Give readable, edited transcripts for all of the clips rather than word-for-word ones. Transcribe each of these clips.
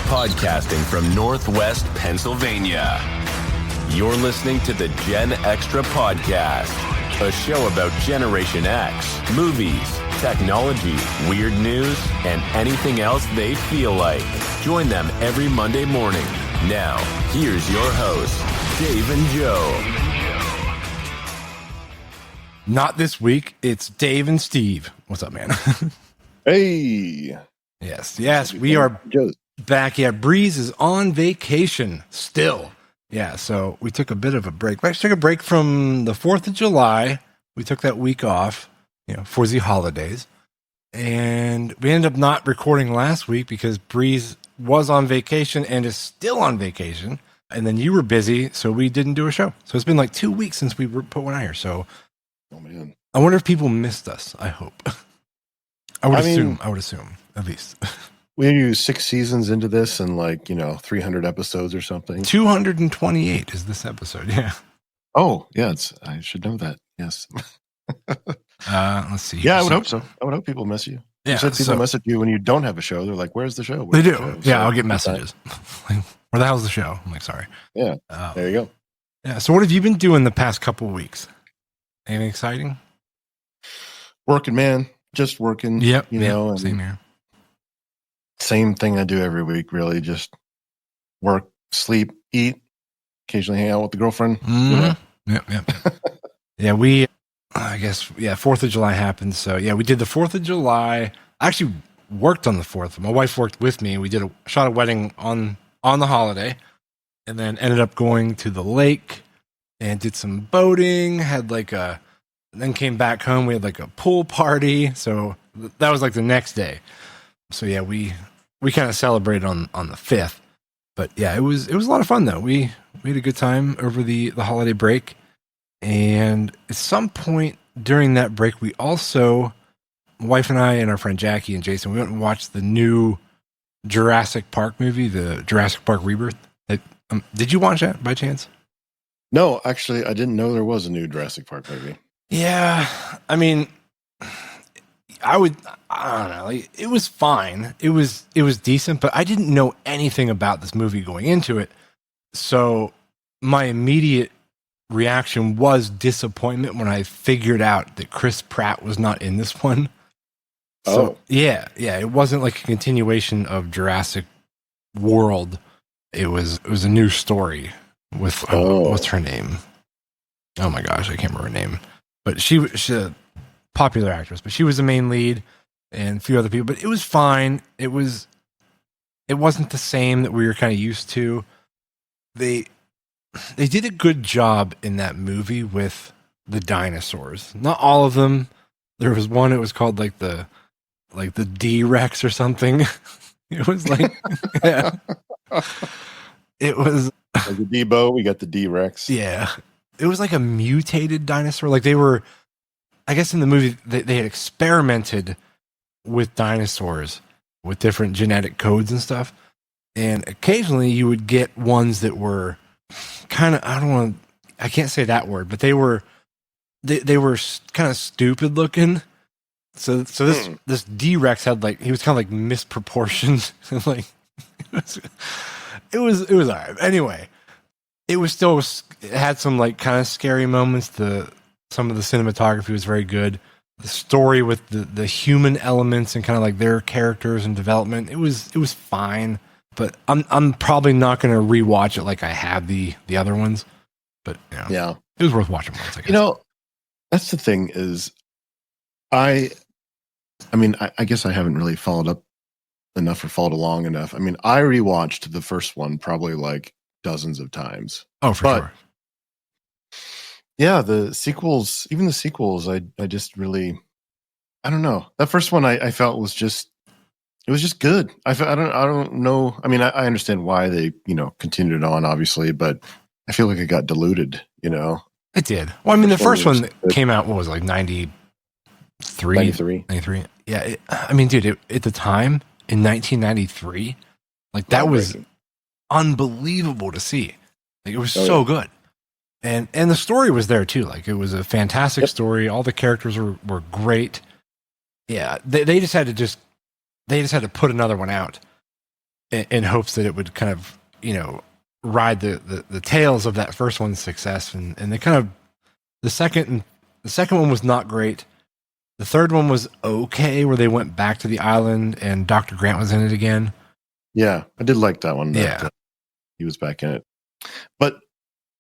podcasting from Northwest Pennsylvania. You're listening to the Gen Extra Podcast, a show about Generation X, movies, technology, weird news, and anything else they feel like. Join them every Monday morning. Now, here's your hosts, Dave and Joe. Not this week. It's Dave and Steve. What's up, man? Hey. Yes, we are back. Yeah, Breeze is on vacation still. Yeah, so we took a bit of a break. We actually took a break from the 4th of July. We took that week off, for the holidays. And we ended up not recording last week because Breeze was on vacation and is still on vacation. And then you were busy, so we didn't do a show. So it's been like 2 weeks since we put one out here. So oh, man. I wonder if people missed us. I hope. I would assume, at least. We're 6 seasons into this and 300 episodes or something. 228 is this episode, yeah. Oh, yeah, I should know that, yes. Let's see. Yeah, I would hope so. I would hope people miss you. Yeah, you said people message you when you don't have a show. They're like, where's the show? They do. Yeah, I'll get messages. Like, where the hell's the show? I'm like, sorry. Yeah, there you go. Yeah, so what have you been doing the past couple of weeks? Anything exciting? Working, man. Just working. Yep. Same here. Same thing I do every week, really. Just work, sleep, eat, occasionally hang out with the girlfriend. Mm-hmm. Yep. Yeah, I guess, 4th of July happened. So, yeah, we did the 4th of July. I actually worked on the 4th. My wife worked with me. We shot a wedding on the holiday and then ended up going to the lake and did some boating, then came back home. We had a pool party. So that was the next day. So yeah, we kind of celebrated on the 5th, but yeah, it was a lot of fun though. We had a good time over the holiday break. And at some point during that break, we also, my wife and I and our friend Jackie and Jason, we went and watched the new Jurassic Park movie, the Jurassic Park Rebirth. Did you watch that by chance? No, actually, I didn't know there was a new Jurassic Park movie. Yeah, I mean, I don't know. It was fine. It was decent, but I didn't know anything about this movie going into it. So my immediate reaction was disappointment when I figured out that Chris Pratt was not in this one. So yeah, it wasn't like a continuation of Jurassic World. It was a new story with what's her name? Oh my gosh, I can't remember her name. But she's a popular actress, but she was the main lead and a few other people. But it was fine. It wasn't the same that we were kind of used to. They did a good job in that movie with the dinosaurs. Not all of them. There was one. It was called the D-Rex or something. It was yeah. It was the Debo. We got the D-Rex. Yeah. It was a mutated dinosaur. They were, I guess in the movie, they had experimented with dinosaurs with different genetic codes and stuff. And occasionally you would get ones that were kind of, I can't say that word, but they were kind of stupid looking. So this D-Rex had he was kind of misproportioned. it was all right. Anyway. It had some kind of scary moments. Some of the cinematography was very good. The story with the human elements and kind of their characters and development, it was fine. But I'm probably not going to rewatch it like I have the other ones. But yeah, it was worth watching once, I guess. That's the thing is, I guess I haven't really followed up enough or followed along enough. I mean, I rewatched the first one probably dozens of times. Oh, for sure. Yeah, even the sequels, I just really, I don't know. That first one I felt was just good. I don't know. I mean, I understand why they, continued it on, obviously, but I feel like it got diluted, It did. Well, I mean, the first one came out, what was it, 93? 93. Yeah. Dude, at the time, in 1993, that was unbelievable to see. It was so good. And the story was there too. It was a fantastic story. All the characters were great. Yeah. They just had to put another one out. in hopes that it would kind of, ride the tails of that first one's success. And they kind of, the second one was not great. The third one was okay, where they went back to the island and Dr. Grant was in it again. Yeah, I did like that one. He was back in it. But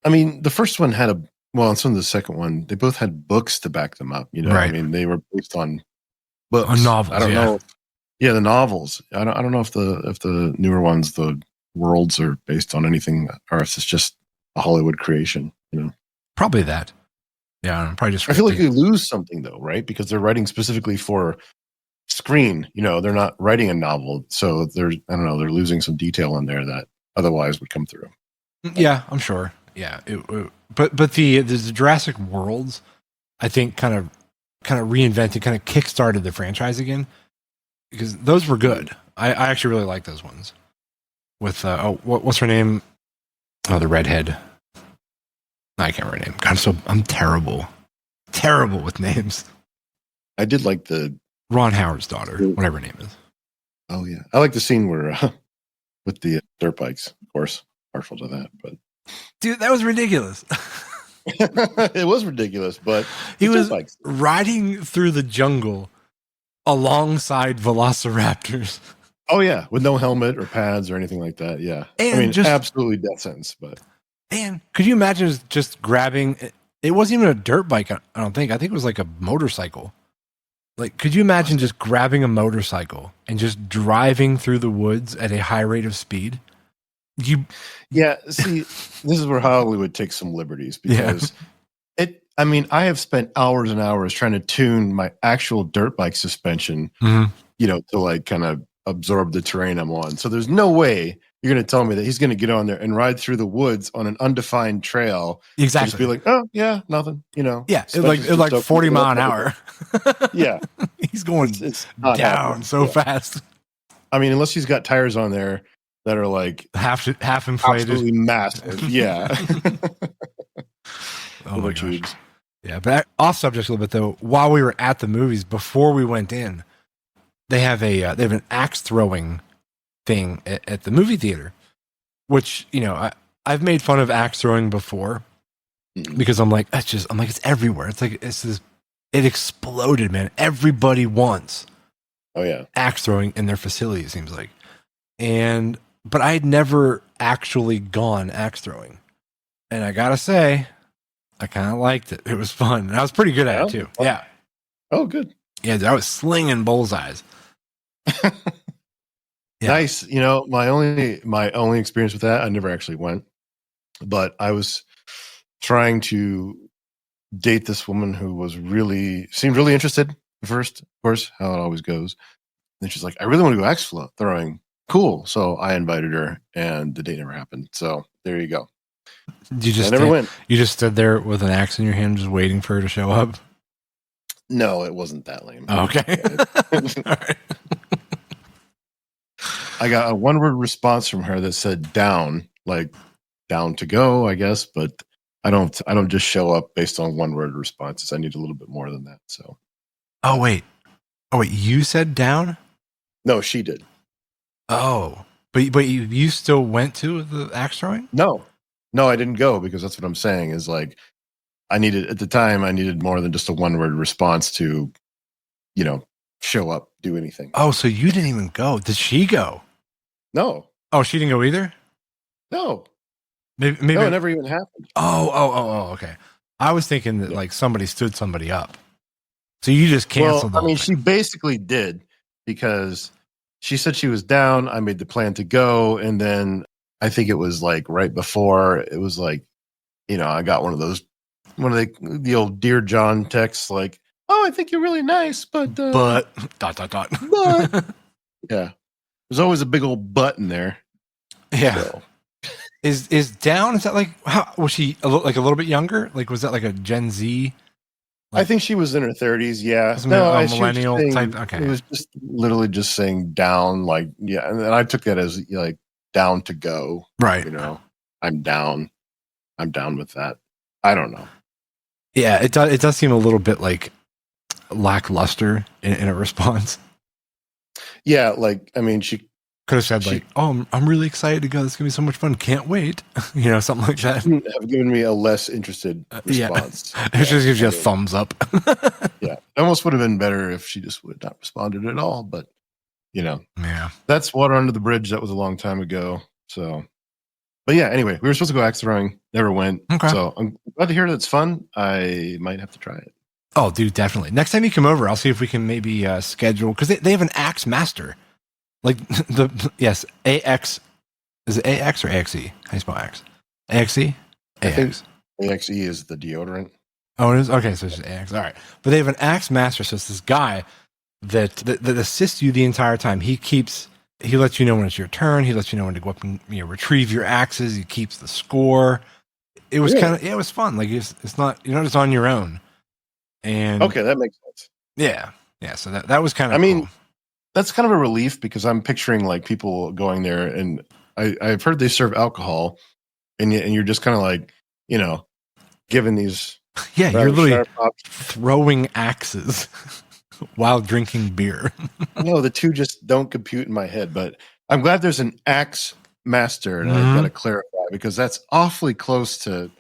I mean, the first one had and some of the second one, they both had books to back them up. Right. I mean, they were based on books, on novels. I don't know. Yeah, the novels. I don't know if the newer ones, the worlds, are based on anything, or if it's just a Hollywood creation. Probably that. Yeah, probably just. I feel like you lose something though, right? Because they're writing specifically for screen. They're not writing a novel, so they're losing some detail in there that otherwise would come through. Yeah, I'm sure. Yeah, but the Jurassic Worlds, I think, kind of reinvented, kind of kickstarted the franchise again, because those were good. I actually really like those ones. With what's her name? Oh, the redhead. I can't remember her name. God, I'm terrible with names. I did like the Ron Howard's daughter, whatever her name is. Oh yeah, I like the scene where with the dirt bikes. Of course, partial to that, but dude, that was ridiculous. It was ridiculous, but he was riding through the jungle alongside velociraptors. Oh yeah, with no helmet or pads or anything like that. Yeah, and just absolutely death sentence. But and could you imagine just grabbing? It wasn't even a dirt bike. I don't think. I think it was like a motorcycle. Like, could you imagine just grabbing a motorcycle and just driving through the woods at a high rate of speed? Yeah, see, this is where Hollywood takes some liberties, because I have spent hours and hours trying to tune my actual dirt bike suspension, to like kind of absorb the terrain I'm on. So there's no way you're going to tell me that he's going to get on there and ride through the woods on an undefined trail. Exactly. Just be like, oh yeah, nothing, Yeah, it like 40 mile an hour. Yeah. He's going down so fast. I mean, unless he's got tires on there that are like half inflated. Absolutely massive. Yeah. Oh my gosh. Yeah, but off subject a little bit though. While we were at the movies, before we went in, they have an axe throwing thing at the movie theater, which I've made fun of axe throwing before, because I'm like it's everywhere. It's like it exploded, man. Everybody wants axe throwing in their facility, it seems like. But I had never actually gone axe throwing, and I gotta say, I kind of liked it. It was fun, and I was pretty good at it too. Yeah. Oh, good. Yeah, I was slinging bullseyes. Nice. My only experience with that, I never actually went, but I was trying to date this woman who seemed really interested at first, of course, how it always goes. And she's like, I really want to go axe throwing. Cool. So I invited her, and the date never happened. So there you go. I never went. You just stood there with an axe in your hand, just waiting for her to show up? No, it wasn't that lame. Oh, okay. All right. I got a one-word response from her that said "down," like down to go, I guess. But I don't just show up based on one-word responses. I need a little bit more than that. So. Oh wait, you said down? No, she did. Oh, but you still went to the axe throwing? No, I didn't go, because that's what I'm saying is like I needed more than just a one-word response to, show up, do anything. Oh, so you didn't even go? Did she go? No. Oh, she didn't go either? No. Maybe no, it never even happened. Oh, okay. I was thinking that like somebody stood somebody up. So you just canceled the whole thing. She basically did, because she said she was down. I made the plan to go, and then I think it was like right before, it was like, I got one of the old Dear John texts, like, oh, I think you're really nice, but but. Yeah, there's always a big old but in there. Yeah. So. Is down? Is that like, how was she a little bit younger? Like, was that like a Gen Z? I think she was in her 30s. Yeah, a millennial type. Okay, it was just literally just saying down, like, yeah, and I took that as like down to go. Right. I'm down. I'm down with that. I don't know. Yeah, it does seem a little bit like lackluster in a response. Yeah, like, I mean, she Could have said like, "Oh, I'm really excited to go. This is gonna be so much fun. Can't wait." Something like that. Have given me a less interested response. Yeah. It just gives you a thumbs up. Yeah, it almost would have been better if she just would have not responded at all. But yeah, that's water under the bridge. That was a long time ago. So, but yeah, anyway, we were supposed to go axe throwing, never went. Okay. So I'm glad to hear that it's fun. I might have to try it. Oh, dude, definitely. Next time you come over, I'll see if we can maybe schedule, because they have an axe master. Like yes, AX. Is it AX or AXE? How do you spell axe? AXE? AX. AXE is the deodorant. Oh, it is? Okay, so it's just AX. All right. But they have an axe master, so it's this guy that assists you the entire time. He lets you know when it's your turn. He lets you know when to go up and retrieve your axes. He keeps the score. It was it was fun. Like it's not, you're not just on your own. And okay, that makes sense. Yeah. So that was kind of cool. That's kind of a relief, because I'm picturing like people going there, and I've heard they serve alcohol, and you're just kind of like, giving these. Yeah, you're literally throwing axes while drinking beer. No, the two just don't compute in my head, but I'm glad there's an axe master, and I've got to clarify, because that's awfully close to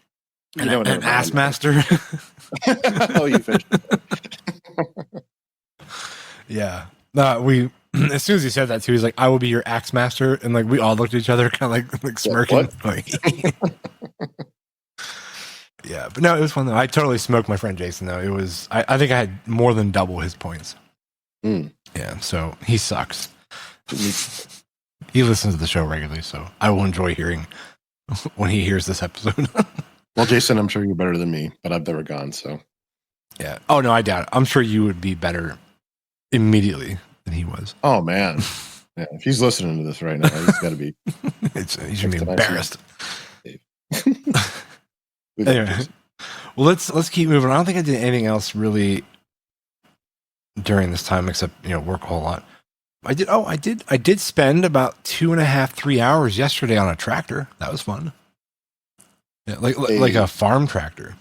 an ass master. Oh, you finished. Yeah. We as soon as he said that too, he's like, "I will be your axe master," and like we all looked at each other, kind of like smirking. Yeah, but no, it was fun though. I totally smoked my friend Jason though. It was I think I had more than double his points. Yeah, so he sucks. He listens to the show regularly, so I will enjoy hearing when he hears this episode. Well, Jason, I'm sure you're better than me, but I've never gone, so. Yeah. Oh no, I doubt it. I'm sure you would be better immediely than he was. Oh man. Yeah, if he's listening to this right now, he's got to be. He should be embarrassed. Anyway, well, let's keep moving. I don't think I did anything else really during this time except work a whole lot. I did spend about 2.5-3 hours yesterday on a tractor. That was fun. Yeah, like a farm tractor.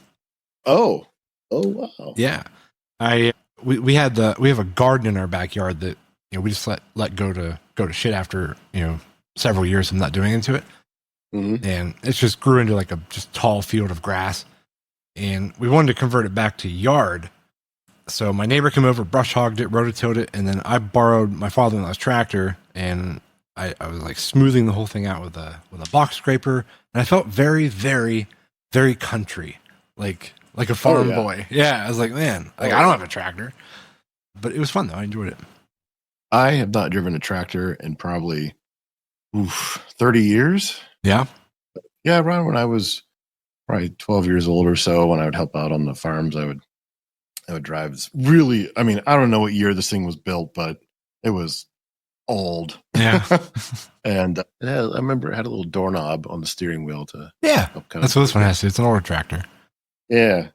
Oh wow. Yeah, we have a garden in our backyard that we just let go to shit after several years of not doing into it. Mm-hmm. And it just grew into like a just tall field of grass, and we wanted to convert it back to yard. So my neighbor came over, brush hogged it, rototilled it, and then I borrowed my father-in-law's tractor, and I was like smoothing the whole thing out with a box scraper, and I felt very, very, very country, like a farm boy. Yeah, I was like, man, I don't have a tractor, but it was fun though. I enjoyed it. I have not driven a tractor in probably 30 years. Yeah. Yeah, around when I was probably 12 years old or so, when I would help out on the farms, I would drive. It's really, I don't know what year this thing was built, but it was old. Yeah. And I remember it had a little doorknob on the steering wheel to. Yeah. That's what this one has to. It's an older tractor. Yeah.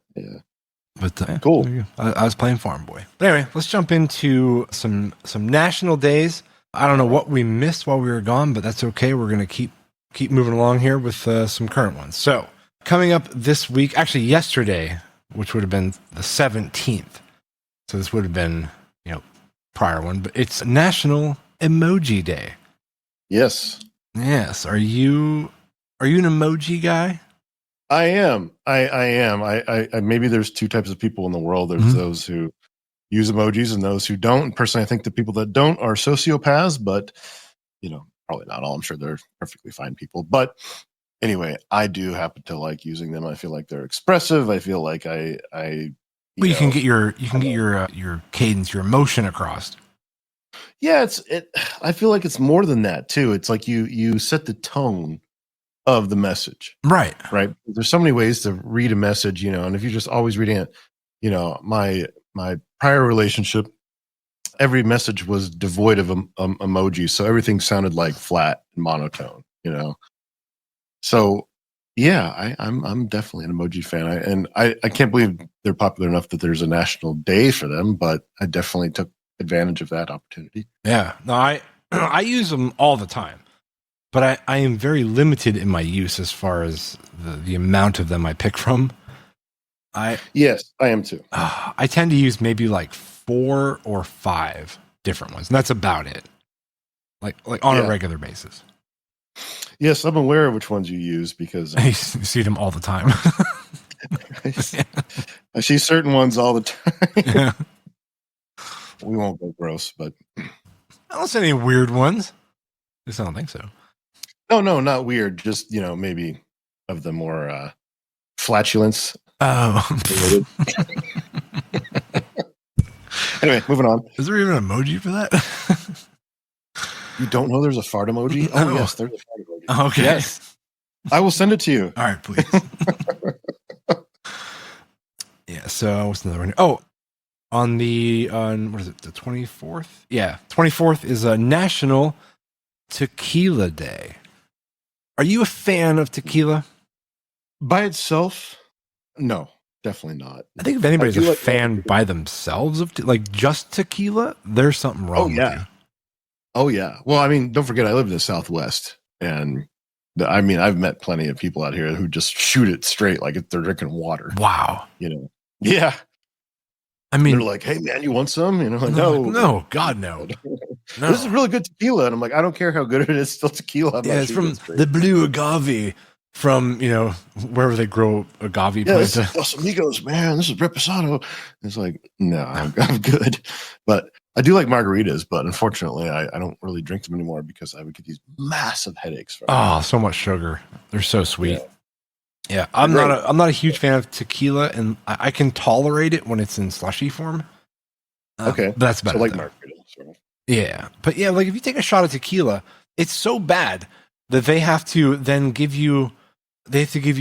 But cool. I was playing Farm Boy. But anyway, let's jump into some national days. I don't know what we missed while we were gone, but that's okay. We're going to keep moving along here with some current ones. So coming up this week, actually yesterday, which would have been the 17th. So this would have been, prior one, but it's National Emoji Day. Yes. Yes. Are you an emoji guy? I am. I am. I maybe there's two types of people in the world. There's those who use emojis and those who don't. Personally, I think the people that don't are sociopaths, but probably not all. I'm sure they're perfectly fine people. But anyway, I do happen to like using them. I feel like they're expressive. I feel like you can get your cadence, your emotion across. Yeah, I feel like it's more than that too. It's like you set the tone of the message. Right. There's so many ways to read a message, and if you're just always reading it, my prior relationship, every message was devoid of emojis, so everything sounded like flat and monotone. So yeah, I'm definitely an emoji fan. I can't believe they're popular enough that there's a national day for them, but I definitely took advantage of that opportunity. Yeah, no, I use them all the time, but I am very limited in my use as far as the amount of them I pick from. Yes, I am too. I tend to use maybe like 4 or 5 different ones, and that's about it. like on Yeah. a regular basis. Yes, I'm aware of which ones you use because You see them all the time. I see certain ones all the time. Yeah. We won't go gross, but I don't see any weird ones. At least I don't think so. no, not weird. Just maybe of the more flatulence. Oh. Anyway, moving on. Is there even an emoji for that? You don't know there's a fart emoji? Oh, No. yes, there's a fart emoji. Okay. Yes. I will send it to you. All right, please. Yeah, so what's another one? Oh, on what is it, the 24th? Yeah, 24th is a National Tequila Day. Are you a fan of tequila? By itself, no, definitely not. I think if anybody's I do a like fan by themselves of like just tequila, there's something wrong with you. Oh, yeah. Well, I mean, don't forget, I live in the Southwest, and I've met plenty of people out here who just shoot it straight like if they're drinking water. Wow. Yeah. I mean, They're like, "Hey, man, you want some?" Like, no, God, no. No. This is really good tequila, and I'm like, I don't care how good it is, still tequila. Yeah, it's from the blue agave from wherever they grow agave plants. plants. Los Amigos, man, this is Reposado. It's like, no, I'm good, but I do like margaritas, but unfortunately, I don't really drink them anymore because I would get these massive headaches from them. So much sugar. They're so sweet. Yeah, I'm not a huge fan of tequila, and I can tolerate it when it's in slushy form. Okay, but that's about it. Like margarita, sort of. Yeah, but yeah, like if you take a shot of tequila, it's so bad that they have to then give you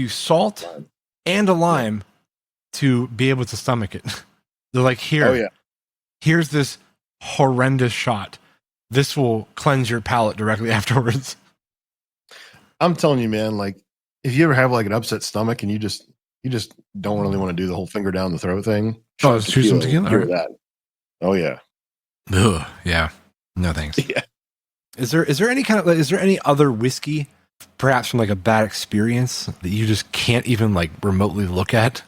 salt and a lime to be able to stomach it. They're like, here's this horrendous shot. This will cleanse your palate directly afterwards. I'm telling you, man, like if you ever have like an upset stomach and you just don't really want to do the whole finger down the throat thing. Choose some tequila. That. Oh yeah. Ugh, yeah. No thanks. Yeah. Is there any other whiskey, perhaps from like a bad experience, that you just can't even like remotely look at?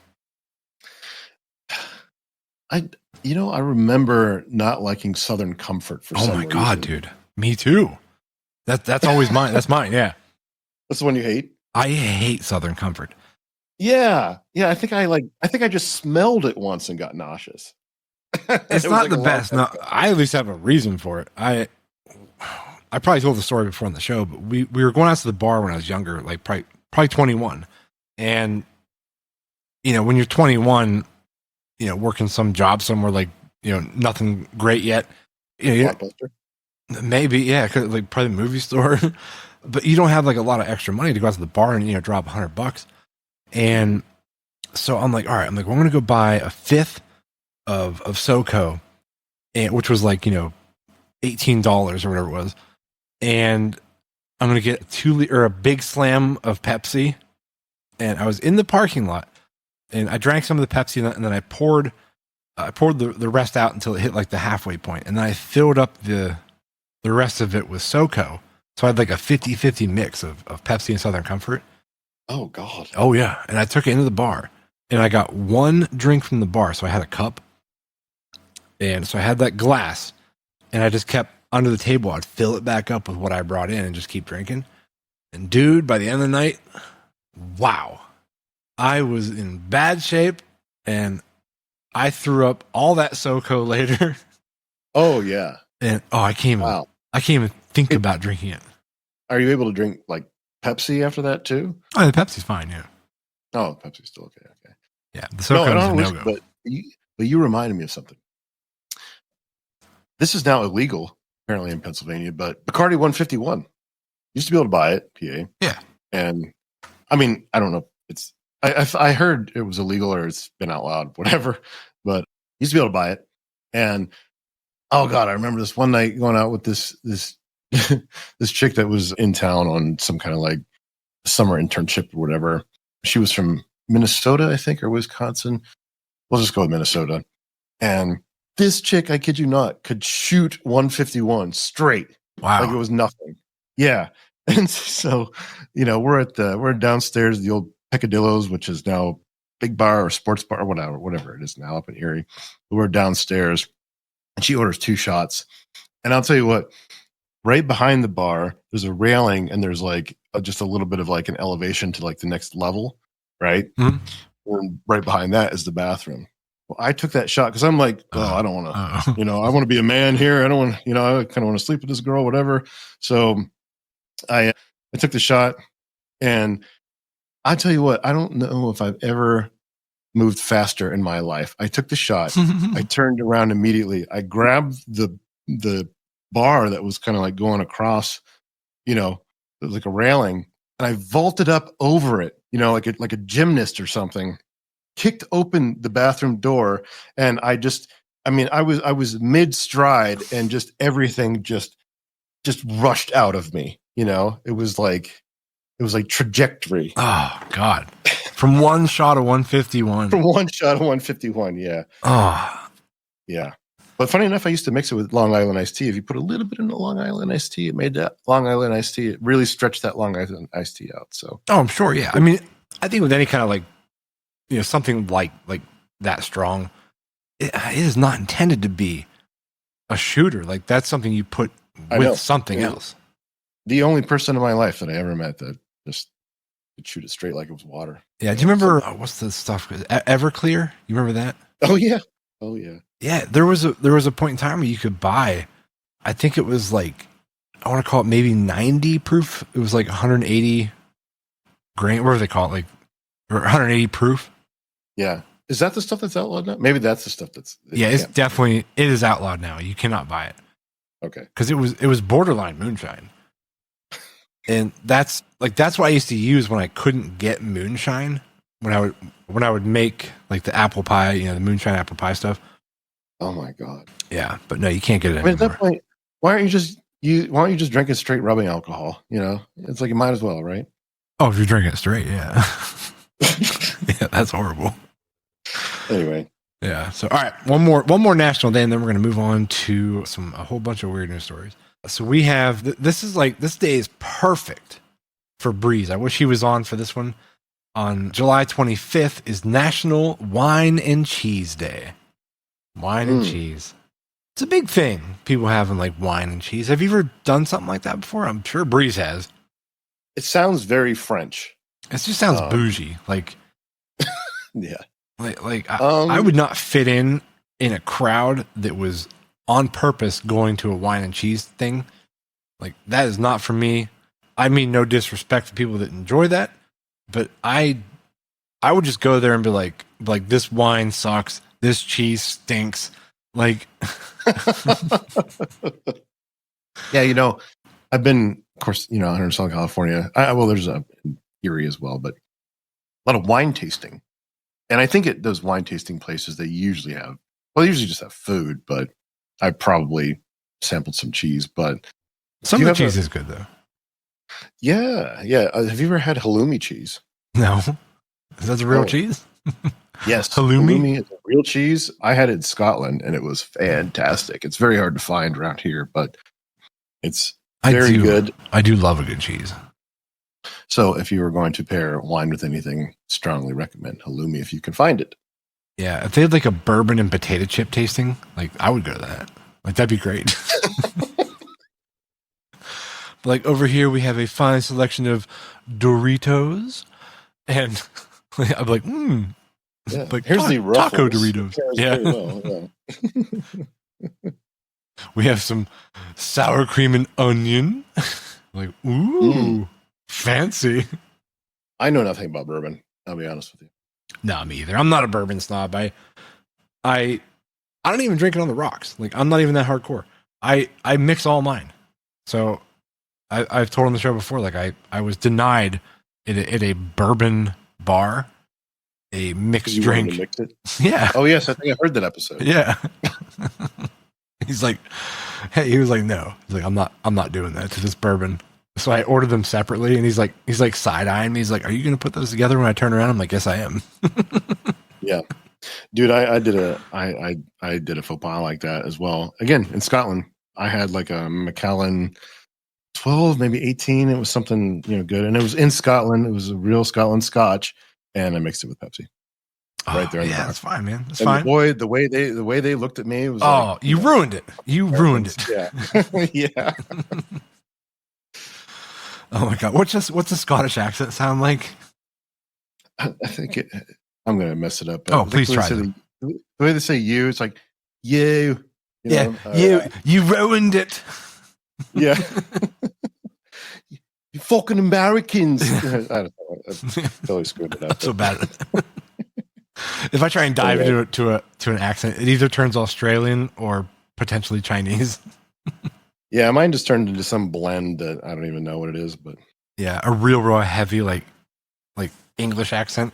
I remember not liking Southern Comfort for some reason. Oh my God, dude. Me too. That's always mine. That's mine, yeah. That's the one you hate? I hate Southern Comfort. Yeah. Yeah, I think I just smelled it once and got nauseous. It's not like the best. No, I at least have a reason for it. I probably told the story before on the show, but we were going out to the bar when I was younger, like probably 21. And when you're 21, working some job somewhere, like, nothing great yet. Maybe, yeah, like probably the movie store. But you don't have like a lot of extra money to go out to the bar and drop $100. And so I'm like, all right, well, I'm going to go buy a fifth of SoCo, which was like $18 or whatever it was, and I'm going to get a big slam of Pepsi. And I was in the parking lot, and I drank some of the Pepsi, and then I poured the rest out until it hit like the halfway point, and then I filled up the rest of it with SoCo. So I had like a 50-50 mix of Pepsi and Southern Comfort. Oh, God. Oh, yeah. And I took it into the bar, and I got one drink from the bar. So I had a cup, and so I had that glass, and I just kept under the table. I'd fill it back up with what I brought in and just keep drinking. And dude, by the end of the night, wow, I was in bad shape, and I threw up all that SoCo later. Oh, yeah. And I can't even think about drinking it. Are you able to drink like Pepsi after that too? Oh, the Pepsi's fine, yeah. Oh, Pepsi's still okay. Okay. Yeah, the SoCo is a no-go. But you reminded me of something. This is now illegal, apparently in Pennsylvania, but Bacardi 151. Used to be able to buy it, PA. Yeah. And I mean, I don't know. I heard it was illegal or it's been outlawed, whatever, but used to be able to buy it. And oh God, I remember this one night going out with this this chick that was in town on some kind of like summer internship or whatever. She was from Minnesota, I think, or Wisconsin. We'll just go with Minnesota. And this chick, I kid you not, could shoot 151 straight. Wow. Like it was nothing. Yeah. And so, we're downstairs at the old Peccadillo's, which is now Big Bar or Sports Bar or whatever it is now up in Erie. We're downstairs and she orders 2 shots. And I'll tell you what, right behind the bar, there's a railing, and there's like just a little bit of like an elevation to like the next level, right? Mhm. And right behind that is the bathroom. Well, I took that shot because I'm like, oh, I don't want to, I want to be a man here. I don't want, I kind of want to sleep with this girl, whatever. So I took the shot, and I tell you what, I don't know if I've ever moved faster in my life. I took the shot. I turned around immediately. I grabbed the bar that was kind of like going across, it was like a railing, and I vaulted up over it, like a gymnast or something. Kicked open the bathroom door, and I was mid stride, and just everything just rushed out of me. It was like trajectory. Oh God! From one shot of 151. From one shot of 151. Yeah. Oh. Yeah. But funny enough, I used to mix it with Long Island iced tea. If you put a little bit in the Long Island iced tea, it made that Long Island iced tea. It really stretched that Long Island iced tea out. So. Oh, I'm sure. Yeah. I mean, I think with any kind of like, something like that strong, it is not intended to be a shooter. Like that's something you put with something else. The only person in my life that I ever met that just could shoot it straight like it was water. Yeah. Do you remember what's the stuff? Everclear? You remember that? Oh yeah. Oh yeah. Yeah. There was a point in time where you could buy, I think it was like, I want to call it maybe 90 proof. It was like 180 grain. What do they call it? Like, or 180 proof. Yeah. Is that the stuff that's outlawed now? Maybe that's the stuff that's. Yeah, it is outlawed now. You cannot buy it. Okay. Because it was borderline moonshine. And that's what I used to use when I couldn't get moonshine. When I would make like the apple pie, the moonshine apple pie stuff. Oh my God. Yeah, but no, you can't get it anymore. At that point, why aren't you just drinking straight rubbing alcohol? It's like you might as well, right? Oh, if you're drinking it straight, yeah. Yeah, that's horrible. Anyway. Yeah. So, all right, one more national day, and then we're going to move on to a whole bunch of weird news stories. So we have this day is perfect for Breeze. I wish he was on for this one. On July 25th is National Wine and Cheese Day. Wine and cheese. It's a big thing. People having like wine and cheese. Have you ever done something like that before? I'm sure Breeze has. It sounds very French. It just sounds bougie. Like, yeah. I would not fit in a crowd that was on purpose going to a wine and cheese thing. Like, that is not for me. I mean, no disrespect to people that enjoy that, but I would just go there and be like this wine sucks. This cheese stinks. Like, yeah, I've been, of course, out in Southern California. There's a Erie as well, but a lot of wine tasting. And I think at those wine tasting places, they usually just have food, but I probably sampled some cheese. But some of the cheese is good, though. Yeah, yeah. Have you ever had halloumi cheese? No. Is that the real cheese? Yes. Halloumi is a real cheese. I had it in Scotland, and it was fantastic. It's very hard to find around here, but it's very good. I do love a good cheese. So if you were going to pair wine with anything, strongly recommend halloumi if you can find it. Yeah, if they had like a bourbon and potato chip tasting, like I would go to that. Like that'd be great. Like over here we have a fine selection of Doritos, and I'd be like, yeah. Like here's the Ruffles. Taco Doritos. Yeah. Well, yeah. We have some sour cream and onion. Like, ooh, fancy. I know nothing about bourbon. I'll be honest with you. No, me either. I'm not a bourbon snob. I don't even drink it on the rocks. Like, I'm not even that hardcore. I mix all mine. So I've told on the show before, like I was denied at a bourbon bar a mixed drink. Mix it? Yeah. Oh yes, I think I heard that episode. Yeah. He's like, hey, he was like, no. He's like, I'm not doing that to this bourbon. So I ordered them separately, and he's like side eyeing me. He's like, are you gonna put those together when I turn around? I'm like, yes, I am. Yeah. Dude, I did a faux pas like that as well. Again, in Scotland, I had like a Macallan 12, maybe 18. It was something, good. And it was in Scotland. It was a real Scotland Scotch. And I mixed it with Pepsi. right there in the Yeah, box. that's fine, man. That's And fine. the way they looked at me was You ruined it. You ruined it. Yeah. Yeah. Oh my god. What's a Scottish accent sound like? I think I'm gonna mess it up. But Oh, please try the way they say you, it's like you. Yeah, know, you ruined it. Yeah. You fucking Americans. I don't know. I totally screwed it up. That's so bad. If I try and dive into an accent, it either turns Australian or potentially Chinese. Yeah, mine just turned into some blend that I don't even know what it is, but yeah, a real heavy like English accent,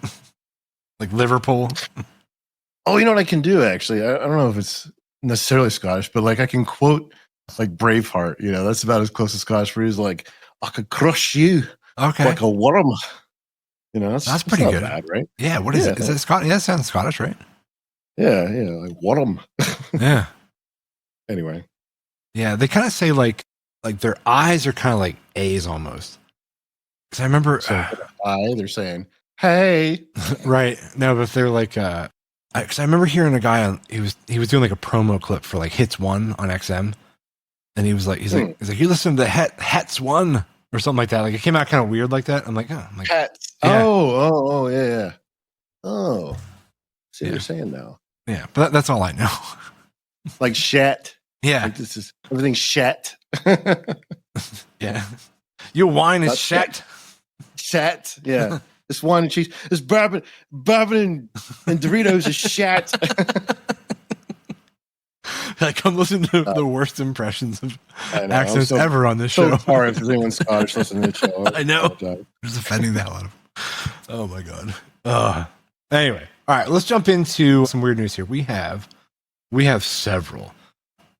like Liverpool. Oh, you know what I can do actually? I don't know if it's necessarily Scottish, but like I can quote like Braveheart. That's about as close to Scottish for you as like I could crush you like a worm. That's pretty not good. bad, right? Yeah, what is it? Is it Scottish? Yeah, it sounds Scottish, right? Yeah, like worm. Yeah. Anyway. Yeah, they kind of say like their eyes are kind of like A's almost. Because I remember they're saying, "Hey," right? No, but if they're like, because I remember hearing a guy on he was doing like a promo clip for like Hits One on XM, and he's like, you listen to the Hats One or something like that. Like it came out kind of weird like that. I'm like, Hats. Yeah. Oh, yeah. Oh, see what you're saying now. Yeah, but that's all I know. Like shat. Yeah, like this is everything's shat. Yeah, your wine is shat. Shat. Yeah. This wine and cheese, this bourbon and Doritos is shat. Like I'm listening to the worst impressions of accents ever on this show. So sorry if anyone's Scottish listening to the show. I know. Just offending the hell out of them. Oh my god. Anyway, all right. Let's jump into some weird news here. We have several.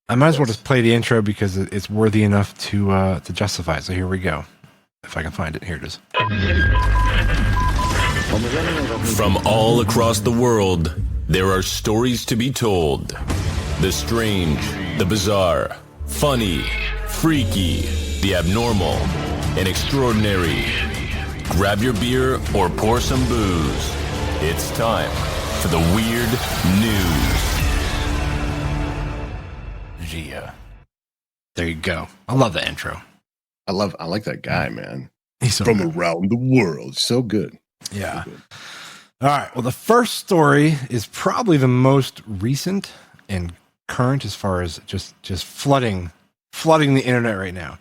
I might as well just play the intro because it's worthy enough to justify it. So here we go. If I can find it, here it is. From all across the world, there are stories to be told. The strange, the bizarre, funny, freaky, the abnormal, and extraordinary. Grab your beer or pour some booze. It's time for the Weird News. Yeah. There you go. I love the intro. I like that guy, man. He's so from good. around the world. So good. Yeah. So good. All right. Well, the first story is probably the most recent and current as far as just flooding the internet right now.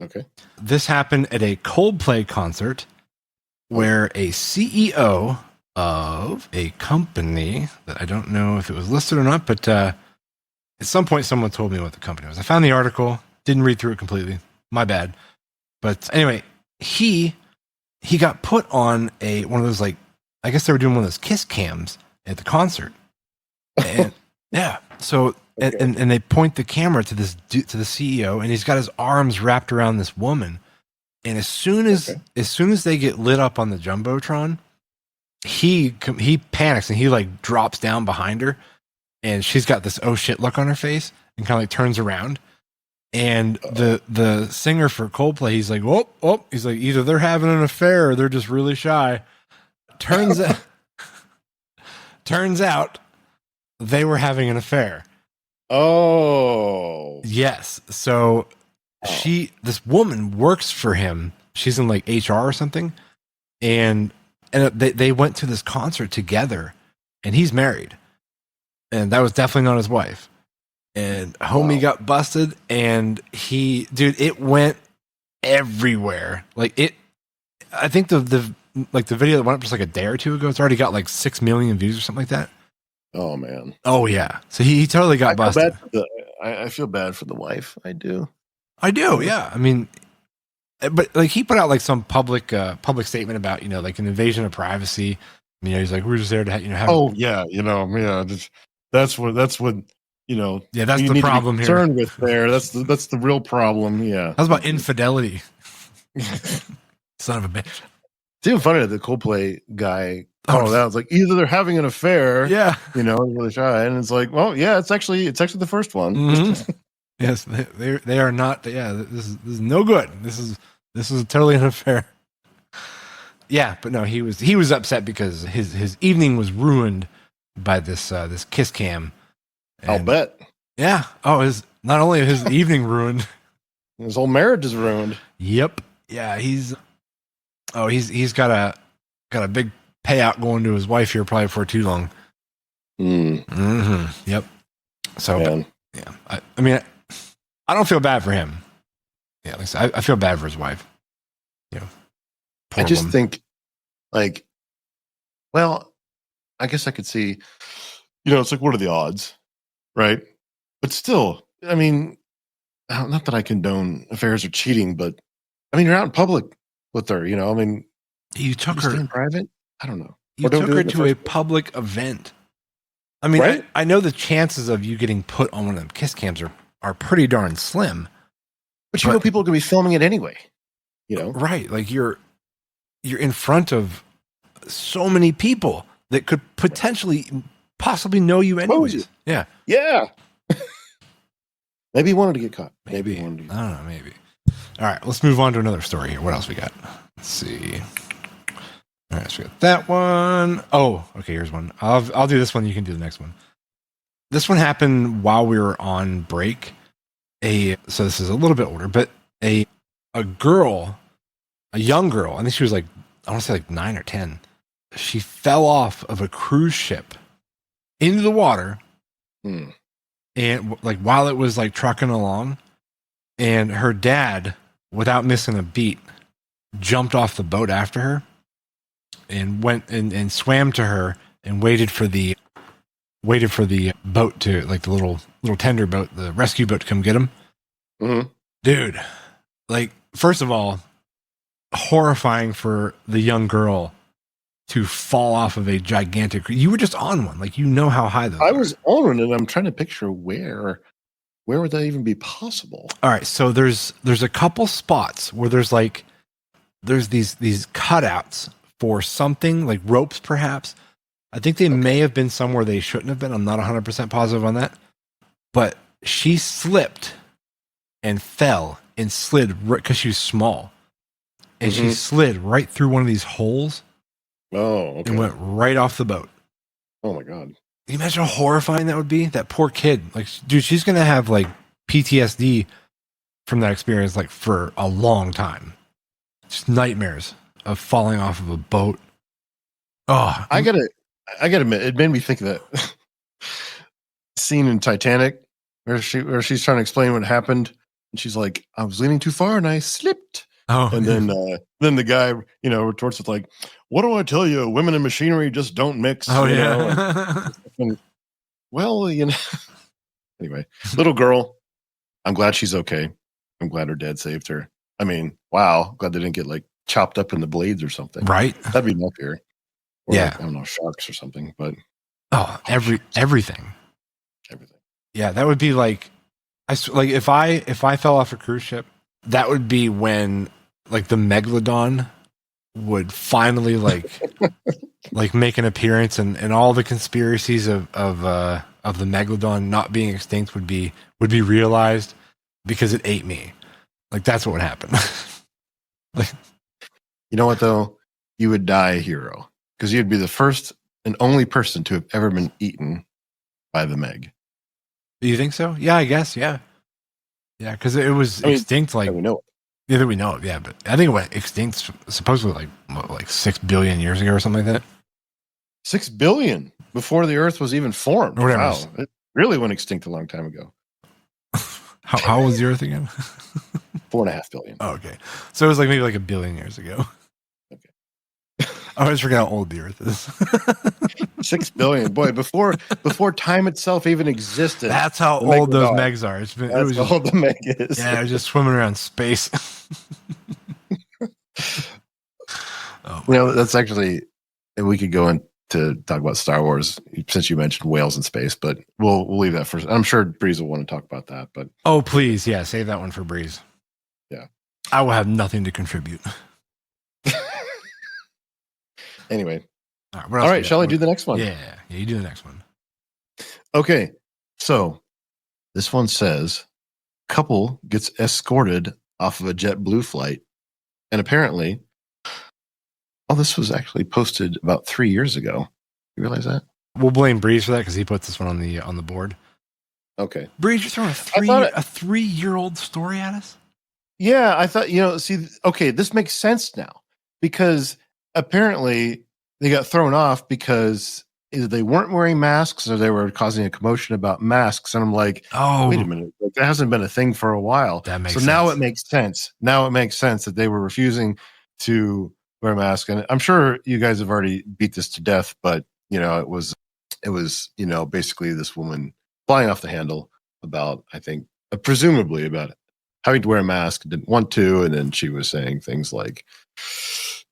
Okay. This happened at a Coldplay concert where a CEO of a company that I don't know if it was listed or not, but at some point someone told me what the company was. I found the article, didn't read through it completely. My bad. But anyway, he got put on one of those, like, I guess they were doing one of those kiss cams at the concert. And yeah. So Okay. and they point the camera to the CEO, and he's got his arms wrapped around this woman. And as soon as they get lit up on the jumbotron, he panics and he like drops down behind her, and she's got this oh shit look on her face and kind of like turns around. And the singer for Coldplay, he's like, oh, he's like, either they're having an affair or they're just really shy. Turns out they were having an affair. Oh. Yes. So this woman works for him. She's in like HR or something. And they went to this concert together, and he's married. And that was definitely not his wife. And homie got busted, and it went everywhere. Like I think the video that went up just like a day or two ago, it's already got like 6 million views or something like that. Oh man. Oh yeah. So he totally got busted. I feel bad for the wife. I do. Yeah. I mean, but like he put out like some public statement about, like an invasion of privacy. He's like, we're just there to have. Oh yeah. That's what. Yeah, that's you the need problem to be here. concerned with there. That's the real problem. Yeah. That's about infidelity. Son of a bitch. It's even funny that the Coldplay guy called out. It's like either they're having an affair, yeah, really shy, and it's like, well, yeah, it's actually the first one. Mm-hmm. Yes, they are not. Yeah, this is no good. This is totally an affair. Yeah, but no, he was upset because his evening was ruined by this kiss cam. I'll And- bet. Yeah. Oh, his not only his evening ruined. His whole marriage is ruined. Yep. Yeah, he's got a big payout going to his wife here probably for too long. Mm-hmm. Yep. So, Man. yeah. I mean, I don't feel bad for him. Yeah, at least I feel bad for his wife. You know, I just think, like, well, I guess I could see, it's like, what are the odds, right? But still, I mean, not that I condone affairs or cheating, but I mean, you're out in public with her, I mean, you took her in private. I don't know. You took her to a public event. I mean, right? I know the chances of you getting put on one of them kiss cams are pretty darn slim. But you know, people are going to be filming it anyway. Right? Like you're in front of so many people that could potentially, possibly know you anyways. Yeah. Yeah. Maybe he wanted to get caught. Maybe he wanted to get caught. I don't know. Maybe. All right. Let's move on to another story here. What else we got? Let's see. All right, so we got that one. Oh, okay. Here's one. I'll do this one. You can do the next one. This one happened while we were on break. So this is a little bit older, but a girl, a young girl, I think she was like, I want to say like 9 or 10. She fell off of a cruise ship into the water, and like while it was like trucking along, and her dad, without missing a beat, jumped off the boat after her. And went and swam to her and waited for the boat to, like, the little tender boat, the rescue boat, to come get him. Mm-hmm. Dude, like, first of all, horrifying for the young girl to fall off of a gigantic. You were just on one, like, how high those. I was on one, and I'm trying to picture where would that even be possible. All right, so there's a couple spots where there's these cutouts for something, like ropes, perhaps. I think they may have been somewhere they shouldn't have been. I'm not 100% positive on that. But she slipped and fell and slid because she was small. And she slid right through one of these holes. Oh, okay. And went right off the boat. Oh, my God. Can you imagine how horrifying that would be? That poor kid. Like, dude, she's going to have, like, PTSD from that experience, like, for a long time. Just nightmares of falling off of a boat. Oh, I gotta admit, it made me think of that scene in Titanic where she's trying to explain what happened, and she's like, "I was leaning too far and I slipped." Oh, and then the guy, retorts with like, "What do I tell you? Women and machinery just don't mix." Oh, yeah. Well, anyway, little girl. I'm glad she's okay. I'm glad her dad saved her. I mean, wow, glad they didn't get like chopped up in the blades or something. Right. That'd be no fear. Or yeah. Like, I don't know, sharks or something, but everything. Yeah, that would be like, if I fell off a cruise ship, that would be when like the megalodon would finally like make an appearance, and all the conspiracies of the megalodon not being extinct would be realized because it ate me. Like, that's what would happen. Like, you know what though? You would die a hero because you'd be the first and only person to have ever been eaten by the Meg. Do you think so? Yeah, I guess. Yeah, because it was extinct. Like, we know it. Yeah, we know it. Yeah, but I think it went extinct supposedly like 6 billion years ago or something like that. 6 billion before the Earth was even formed. Wow, it really went extinct a long time ago. How old was the Earth again? 4.5 billion. Oh, okay, so it was like maybe like 1 billion years ago. Okay, I always forget how old the Earth is. 6 billion, boy! Before time itself even existed. That's how old those Megs are. That's how old the Meg is. Yeah, it was just swimming around space. That's actually, we could go into talk about Star Wars since you mentioned whales in space, but we'll leave that for. I'm sure Breeze will want to talk about that. But please, yeah, save that one for Breeze. Yeah, I will have nothing to contribute. Anyway, all right, shall I do the next one? Yeah, you do the next one. Okay, so this one says, couple gets escorted off of a JetBlue flight, and apparently Oh, this was actually posted about 3 years ago. You realize that? We'll blame Breeze for that because he puts this one on the board. Okay. Breeze, you're throwing a 3-year-old story at us? Yeah, I thought, okay, this makes sense now because apparently they got thrown off because either they weren't wearing masks or they were causing a commotion about masks. And I'm like, oh, wait a minute, like, that hasn't been a thing for a while. That makes so sense. Now it makes sense. Now it makes sense that they were refusing to wear a mask. And I'm sure you guys have already beat this to death, but it was, basically this woman flying off the handle about, I think, presumably about having to wear a mask, didn't want to, and then she was saying things like,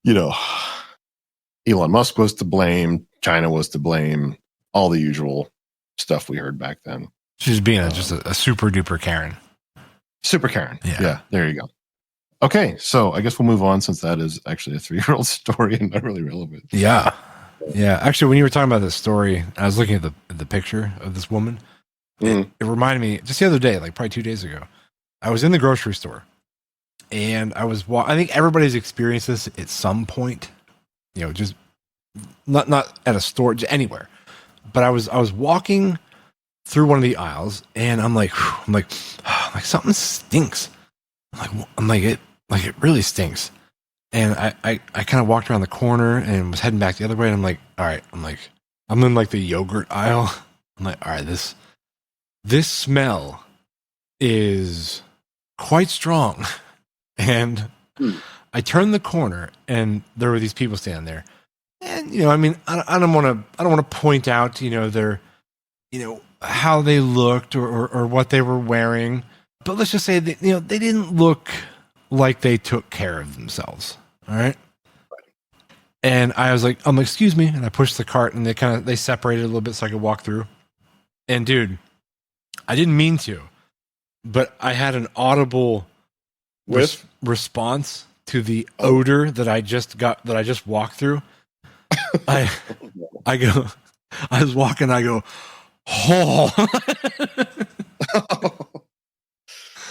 Elon Musk was to blame, China was to blame, all the usual stuff we heard back then. She's being just a super duper Karen. Super Karen. Yeah, there you go. Okay, so I guess we'll move on since that is actually a 3-year-old story and not really relevant. Yeah. Yeah. Actually, when you were talking about this story, I was looking at the picture of this woman. It reminded me just the other day, like probably 2 days ago. I was in the grocery store and I think everybody's experienced this at some point, just not at a store, just anywhere. But I was walking through one of the aisles and I'm like something stinks. It really stinks. And I kind of walked around the corner and was heading back the other way. And I'm like, all right, I'm in like the yogurt aisle. I'm like, all right, this smell is quite strong. And I turned the corner and there were these people standing there. And, I don't want to point out, their, how they looked or what they were wearing. But let's just say that, they didn't look like they took care of themselves. All right. And I was like, excuse me. And I pushed the cart and they separated a little bit so I could walk through. And dude, I didn't mean to, but I had an audible response to the odor that I just walked through. I was walking, I go, oh.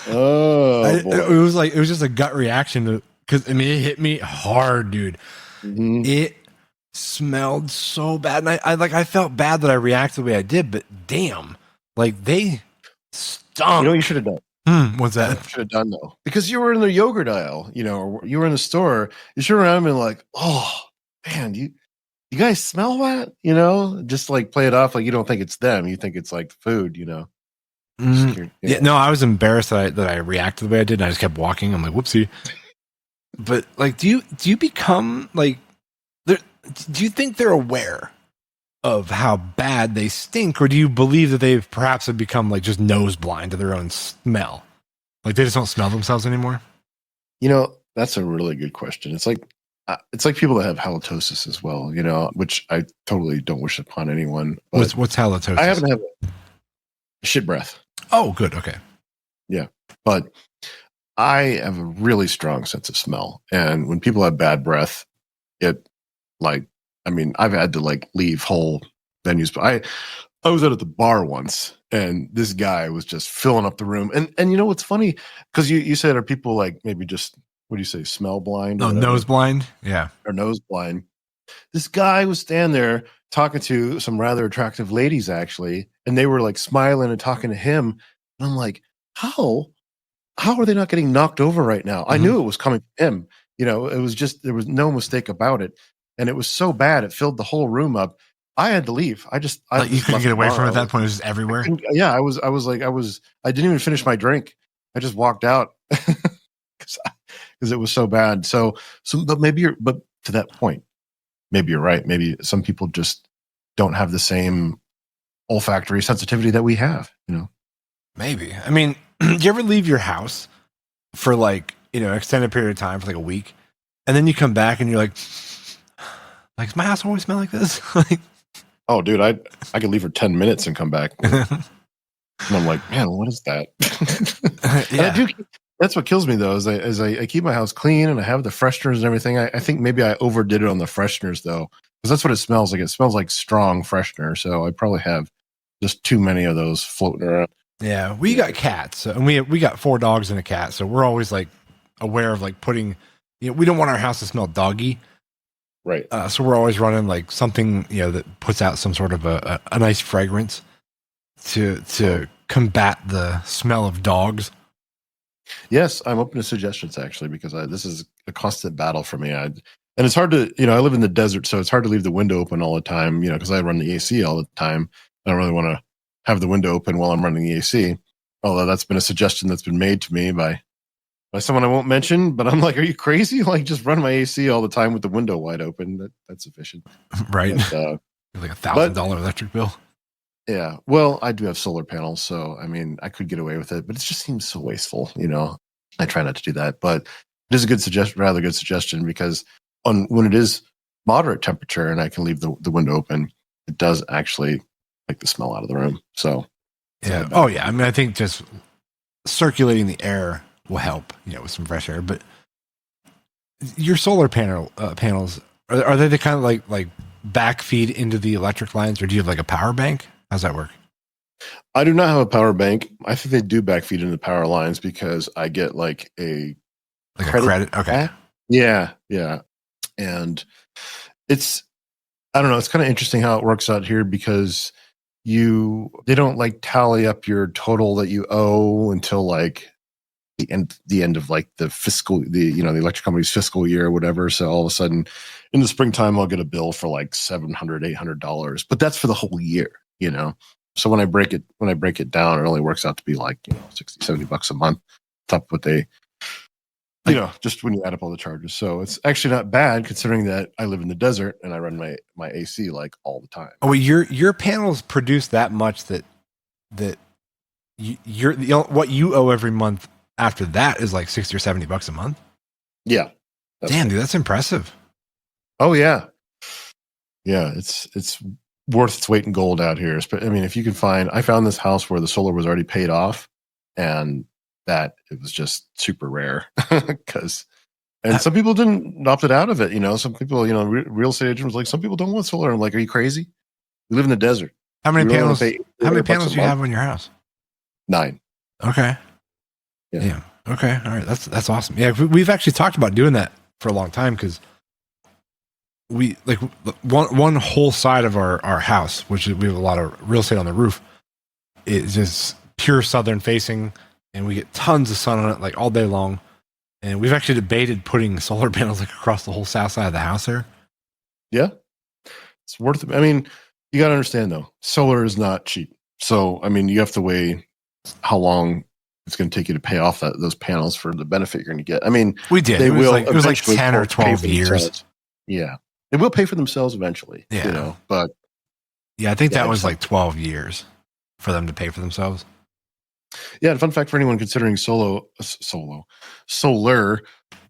It was just a gut reaction because it hit me hard, dude. Mm-hmm. It smelled so bad, and I felt bad that I reacted the way I did, but damn, like they stunk. You know what you should have done? What's that? You should have done though, because you were in the yogurt aisle, or you were in the store. You should have around and been like, "Oh man, you guys smell that?" Just like play it off like you don't think it's them. You think it's like food, Yeah, no, I was embarrassed that I reacted the way I did. And I just kept walking. I'm like, whoopsie. But like, do you become like, do you think they're aware of how bad they stink, or do you believe that they've perhaps have become like just nose blind to their own smell? Like they just don't smell themselves anymore? That's a really good question. It's like people that have halitosis as well, which I totally don't wish upon anyone. What's halitosis? I happen to have shit breath. Oh, good. Okay. Yeah. But I have a really strong sense of smell. And when people have bad breath, I've had to leave whole venues. But I was out at the bar once and this guy was just filling up the room. And you know what's funny? Because you said, are people maybe just, what do you say, smell blind? Oh, nose blind? Yeah. Or nose blind. This guy was standing there talking to some rather attractive ladies, actually, and they were smiling and talking to him. And I'm like, how are they not getting knocked over right now? Mm-hmm. I knew it was coming from him. It was just, there was no mistake about it. And it was so bad, it filled the whole room up. I had to leave. I you couldn't get away from it at that point. It was just everywhere. Yeah. I didn't even finish my drink. I just walked out because it was so bad. So, but to that point, maybe you're right. Maybe some people just don't have the same olfactory sensitivity that we have, Maybe. Do you ever leave your house for extended period of time for a week, and then you come back and you're like, does my house always smell like this? Oh, dude, I could leave for 10 minutes and come back. And I'm like, man, what is that? Yeah. That's what kills me though, is I keep my house clean and I have the fresheners and everything. I think maybe I overdid it on the fresheners though, because that's what it smells like. It smells like strong freshener. So I probably have just too many of those floating around. Yeah, we got cats, and we got 4 dogs and a cat, so we're always aware of putting. We don't want our house to smell doggy, Right. So we're always running like something, that puts out some sort of a nice fragrance to combat the smell of dogs. Yes, I'm open to suggestions actually, because this is a constant battle for me. And it's hard to, I live in the desert, so it's hard to leave the window open all the time, because I run the AC all the time. I don't really want to have the window open while I'm running the AC. Although that's been a suggestion that's been made to me by someone I won't mention, but I'm like, are you crazy? Like, just run my AC all the time with the window wide open. That's sufficient. Right. But, like $1,000 electric bill. Yeah. Well, I do have solar panels, so I mean, I could get away with it, but it just seems so wasteful. I try not to do that, but it is a rather good suggestion, because when it is moderate temperature and I can leave the window open, it does actually take the smell out of the room. So, yeah. Oh, yeah. I mean, I think just circulating the air will help, with some fresh air. But your solar panels, are they the kind of like backfeed into the electric lines, or do you have like a power bank? How's that work? I do not have a power bank. I think they do backfeed into the power lines, because I get like a credit. Okay. Yeah. And I don't know. It's kind of interesting how it works out here, because they don't like tally up your total that you owe until like the end of like the electric company's fiscal year or whatever. So all of a sudden in the springtime, I'll get a bill for like $700, $800, but that's for the whole year, So when I break it down, it only works out to be like, $60, $70 a month. Top of what they, just when you add up all the charges. So it's actually not bad, considering that I live in the desert and I run my AC like all the time. Oh, your panels produce that much that what you owe every month after that is like $60 or $70 a month. Yeah. Damn, dude, that's impressive. Oh yeah. Yeah. It's worth its weight in gold out here. But I mean, if you can I found this house where the solar was already paid off, and that it was just super rare, and some people didn't opt it out of it. Some people, real estate agent was like, some people don't want solar. I'm like, are you crazy? We live in the desert. How many panels do you have on your house? 9. Okay. Yeah. Okay. All right. That's awesome. Yeah. We've actually talked about doing that for a long time, because we like one whole side of our house, which we have a lot of real estate on the roof, is just pure southern facing, and we get tons of sun on it like all day long. And we've actually debated putting solar panels like across the whole south side of the house there. Yeah. It's worth it. I mean, you got to understand though, solar is not cheap. So, I mean, you have to weigh how long it's going to take you to pay off those panels for the benefit you're going to get. I mean, we did. It was like 10 or 12 years. Yeah. They will pay for themselves eventually, but yeah, I think that was like 12 years for them to pay for themselves. Yeah. And fun fact for anyone considering solar,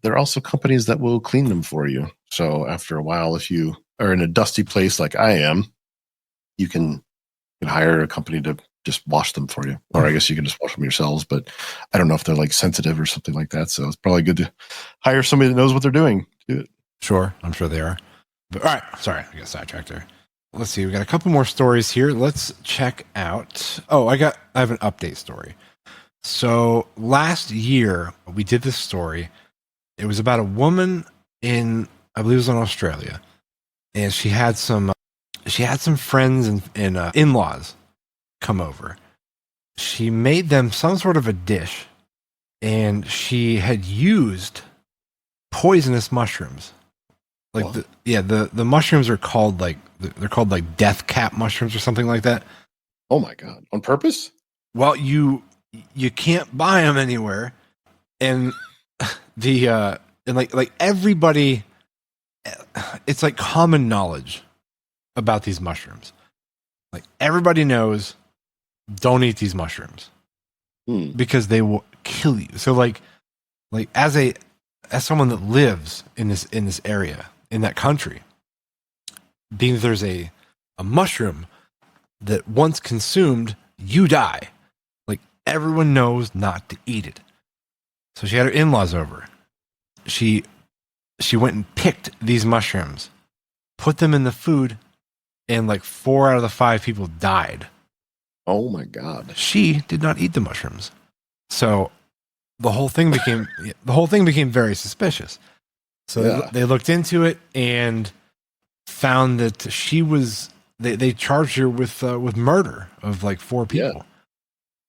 there are also companies that will clean them for you. So after a while, if you are in a dusty place like I am, you can hire a company to just wash them for you. Or I guess you can just wash them yourselves, but I don't know if they're like sensitive or something like that. So it's probably good to hire somebody that knows what they're doing to do it. Sure. I'm sure they are. But all right. Sorry. I got sidetracked there. Let's see. We got a couple more stories here. Let's check out. Oh, I have an update story. So last year we did this story. It was about a woman I believe it was in Australia, and she had some friends and in-laws come over. She made them some sort of a dish, and she had used poisonous mushrooms. Like the mushrooms are called they're called like death cap mushrooms or something like that. Oh my God. On purpose? Well, you can't buy them anywhere. And and like everybody, it's like common knowledge about these mushrooms. Like everybody knows, don't eat these mushrooms because they will kill you. So like as someone that lives in this area, in that country, being that there's a mushroom that once consumed, you die. Like everyone knows not to eat it. So she had her in-laws over. She went and picked these mushrooms, put them in the food, and like 4 out of the 5 people died. Oh my God. She did not eat the mushrooms. So the whole thing became very suspicious. So they looked into it, and found that she was. They charged her with murder of like 4 people,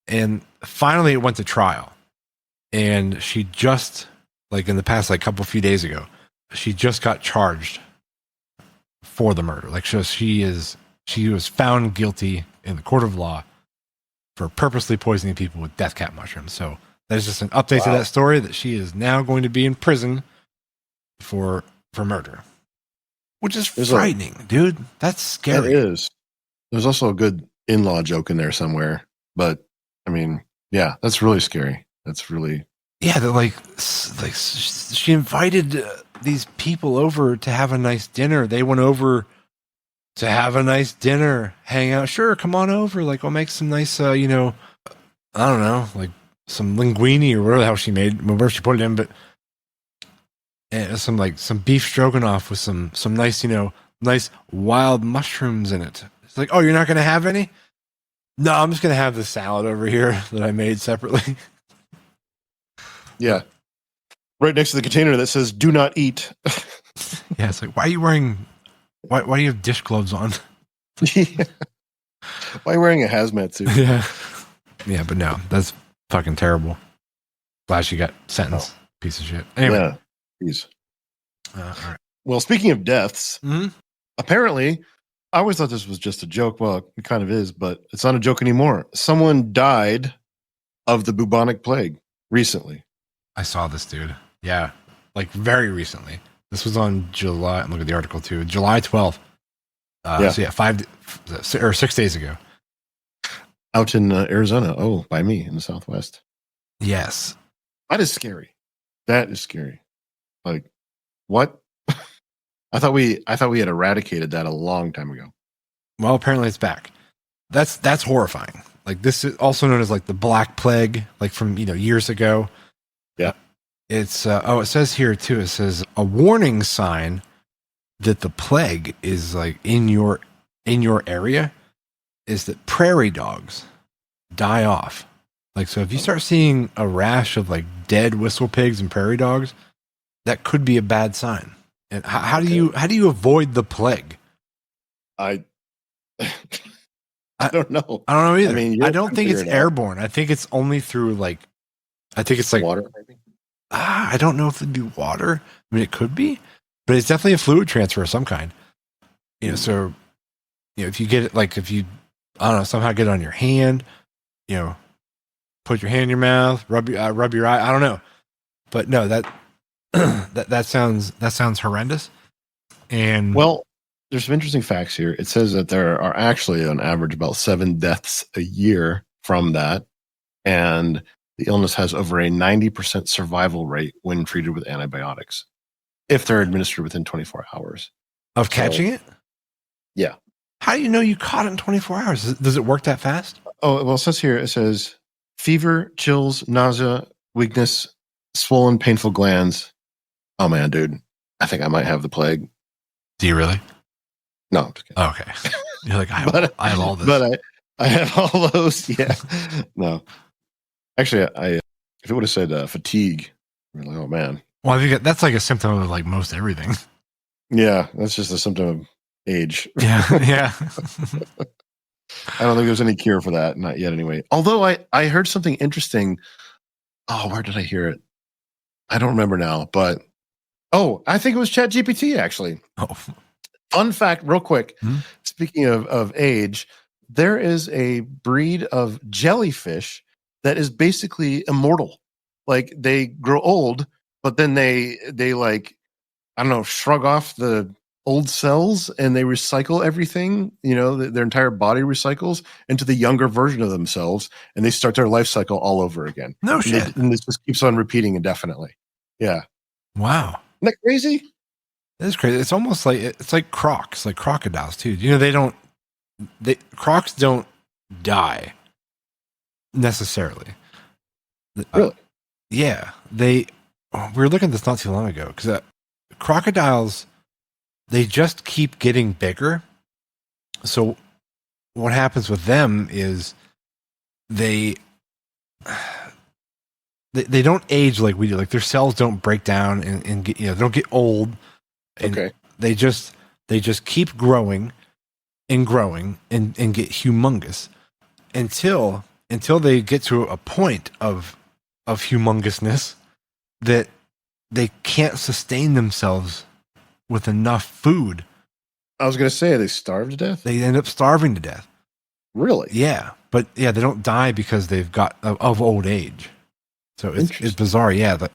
and finally it went to trial. And she just, like in the past, like few days ago, she just got charged for the murder. Like she was found guilty in the court of law for purposely poisoning people with death cap mushrooms. So there's just an update to that story that she is now going to be in prison for murder, which is frightening, dude. That's scary. That is. There's also a good in-law joke in there somewhere, but I mean, yeah, that's really scary. That's really. Yeah, they're like she invited these people over to have a nice dinner. They went over to have a nice dinner, hang out. Sure, come on over. Like, we'll make some nice, I don't know, like some linguine or whatever the hell she made, wherever she put it in, but some beef stroganoff with some nice, nice wild mushrooms in it. It's like, oh, you're not going to have any? No, I'm just going to have the salad over here that I made separately. Yeah. Right next to the container that says, do not eat. Yeah, it's like, why do you have dish gloves on? Yeah. Why are you wearing a hazmat suit? Yeah. Yeah, but no, that's fucking terrible. Glad she got sentenced. Piece of shit. Anyway. Yeah. Please. All right. Well, speaking of deaths, apparently, I always thought this was just a joke. Well, it kind of is, but it's not a joke anymore. Someone died of the bubonic plague recently. I saw this, dude. Yeah. Like very recently. This was on July. Look at the article too. July 12th. So yeah, 6 days ago. Out in Arizona. Oh, by me in the Southwest. Yes. That is scary. That is scary. Like, what? I thought we had eradicated that a long time ago. Well, apparently it's back. That's horrifying. Like, this is also known as like the Black Plague, like from years ago. Yeah. It's it says here too. It says a warning sign that the plague is like in your area is that prairie dogs die off. Like, so if you start seeing a rash of like dead whistle pigs and prairie dogs, that could be a bad sign. And how do you avoid the plague? I don't know. I don't know either. I mean, I don't think it's airborne. I think it's only through like water. Maybe? I don't know if it'd be water. I mean, it could be, but it's definitely a fluid transfer of some kind. So if you get it, like if you, I don't know, somehow get it on your hand, put your hand in your mouth, rub your eye. I don't know, but no, that sounds horrendous. And well, there's some interesting facts here. It says that there are actually on average about 7 deaths a year from that, and the illness has over a 90% survival rate when treated with antibiotics, if they're administered within 24 hours. Of catching it? Yeah. How do you know you caught it in 24 hours? Does it work that fast? Oh, well, it says fever, chills, nausea, weakness, swollen, painful glands. Oh, man, dude. I think I might have the plague. Do you really? No, I'm just kidding. Oh, okay. You're like, I have all this. But I have all those. Yeah. No. Actually, if it would have said fatigue, I'm like, oh man. Well, I think that's like a symptom of like most everything. Yeah, that's just a symptom of age. Yeah, yeah. I don't think there's any cure for that, not yet anyway. Although I heard something interesting. Oh, where did I hear it? I don't remember now, but I think it was ChatGPT actually. Oh. Fun fact, real quick. Speaking of age, there is a breed of jellyfish that is basically immortal. Like they grow old, but then they like, I don't know, shrug off the old cells and they recycle everything, their entire body recycles into the younger version of themselves and they start their life cycle all over again. No shit. And this just keeps on repeating indefinitely. Yeah. Wow. Isn't that crazy? That is crazy. It's almost like, it's like crocs, like crocodiles too. Crocs don't die necessarily. Really? Yeah. We were looking at this not too long ago because crocodiles, they just keep getting bigger. So what happens with them is they don't age like we do. Like their cells don't break down and get, they don't get old. And okay. They just They just keep growing and growing and get humongous until they get to a point of humongousness that they can't sustain themselves with enough food. I was going to say, they starve to death? They end up starving to death. Really? Yeah. But yeah, they don't die because they've got of old age. So it's bizarre. Yeah.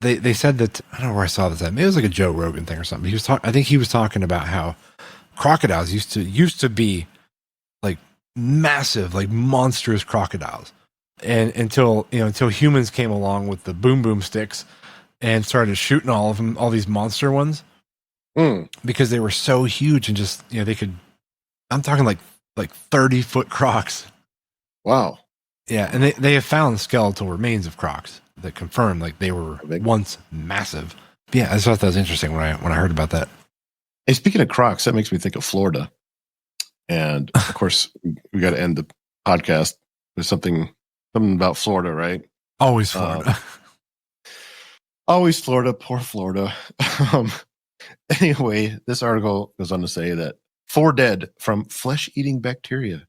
They said that, I don't know where I saw this at. Maybe it was like a Joe Rogan thing or something. I think he was talking about how crocodiles used to be like massive, like monstrous crocodiles. And until humans came along with the boom sticks and started shooting all of them, all these monster ones, because they were so huge and just, they could, I'm talking like 30-foot crocs. Wow. Yeah. And they have found skeletal remains of crocs that confirm like they were once massive. Yeah. I just thought that was interesting when I heard about that. Hey, speaking of crocs, that makes me think of Florida. And of course, we got to end the podcast with something about Florida, right? Always Florida. Always Florida. Poor Florida. Anyway, this article goes on to say that 4 dead from flesh-eating bacteria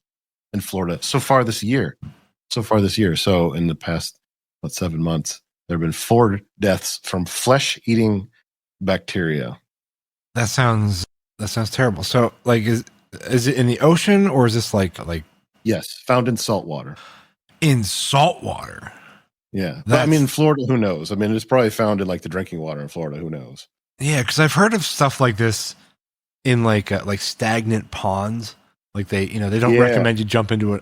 in Florida so far this year. So in the past 7 months, there have been 4 deaths from flesh-eating bacteria. That sounds terrible. So, like, is it in the ocean or is this like? Yes, found in salt water. In salt water. Yeah, but I mean, in Florida, who knows? I mean, it's probably found in like the drinking water in Florida. Who knows? Yeah, because I've heard of stuff like this in like stagnant ponds. Like they don't recommend you jump into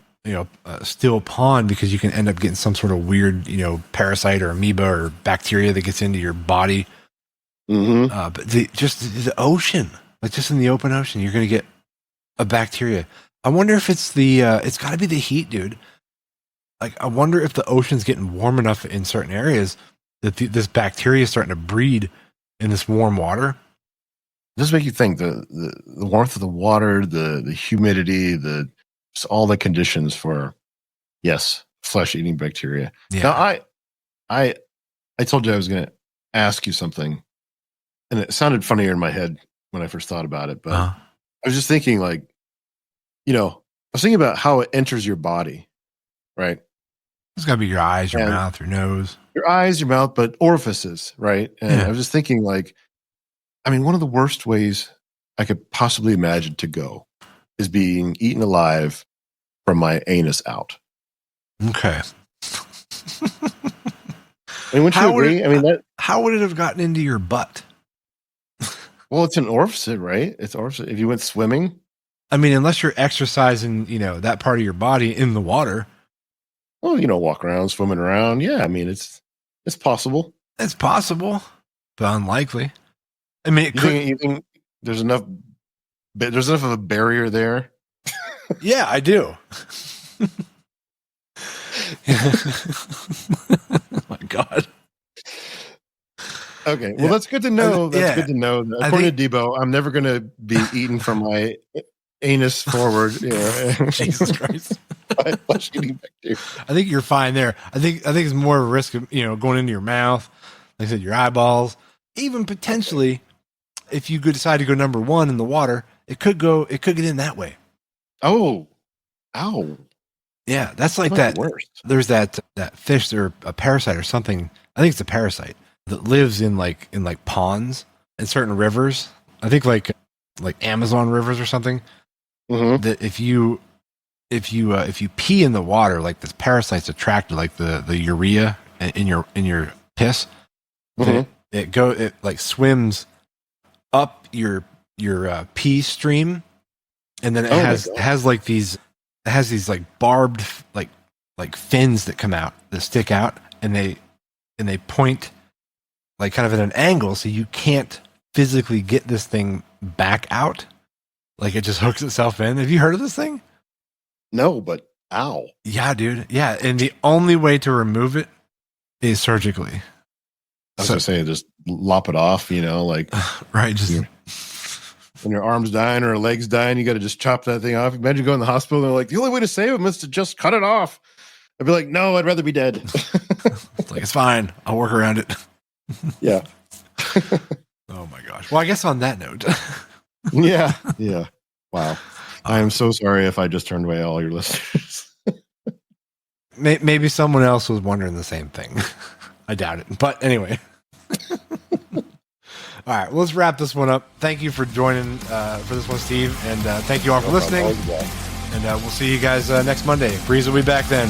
a still pond because you can end up getting some sort of weird parasite or amoeba or bacteria that gets into your body. Mm-hmm. But the ocean, like just in the open ocean, you're gonna get a bacteria. I wonder if it's it's got to be the heat, dude. Like, I wonder if the ocean's getting warm enough in certain areas that this bacteria is starting to breed in this warm water. Does make you think the warmth of the water, the humidity, just all the conditions for flesh-eating bacteria. Yeah. Now, I told you I was going to ask you something, and it sounded funnier in my head when I first thought about it, but I was just thinking, like, I was thinking about how it enters your body, right? It's got to be your eyes, your mouth, your nose. Your eyes, your mouth, but orifices, right? And I was just thinking, like, I mean, one of the worst ways I could possibly imagine to go is being eaten alive from my anus out. Okay. I mean, wouldn't you agree? How would it have gotten into your butt? Well, it's an orifice, right? It's orifice. If you went swimming. I mean, unless you're exercising, that part of your body in the water. Well, walk around, swimming around. Yeah, I mean, it's possible. It's possible, but unlikely. I mean, you think there's enough of a barrier there? Yeah, I do. Oh my God. Okay, well, that's good to know. That's good to know. According to Debo, I'm never going to be eaten from my anus forward. Jesus Christ. Flesh-eating bacteria. I think you're fine there. I think it's more of a risk of going into your mouth, like I said, your eyeballs, even potentially if you could decide to go number 1 in the water, it could get in that way. Oh, ow. Yeah, that's like that. Worst. There's that fish or a parasite or something. I think it's a parasite that lives in like ponds and certain rivers. I think like Amazon rivers or something. Mm-hmm. That if you pee in the water, like this parasite's attracted, like the urea in your piss. Mm-hmm. It like swims up your pee stream, and then it has these like barbed like fins that come out, that stick out, and they point like kind of at an angle, so you can't physically get this thing back out. Like it just hooks itself in. Have you heard of this thing? No, but ow. Yeah, dude. Yeah, and the only way to remove it is surgically. I was gonna say, just lop it off, like right. Just when your arm's dying or a leg's dying, you got to just chop that thing off. Imagine going to the hospital and they're like, the only way to save him is to just cut it off. I'd be like, no, I'd rather be dead. It's fine. I'll work around it. Yeah. Oh my gosh. Well, I guess on that note, Yeah. Yeah. Wow. I am so sorry if I just turned away all your listeners. Maybe someone else was wondering the same thing. I doubt it. But anyway. All right. Well, let's wrap this one up. Thank you for joining for this one, Steve. And thank you all for listening. And we'll see you guys next Monday. Breeze will be back then.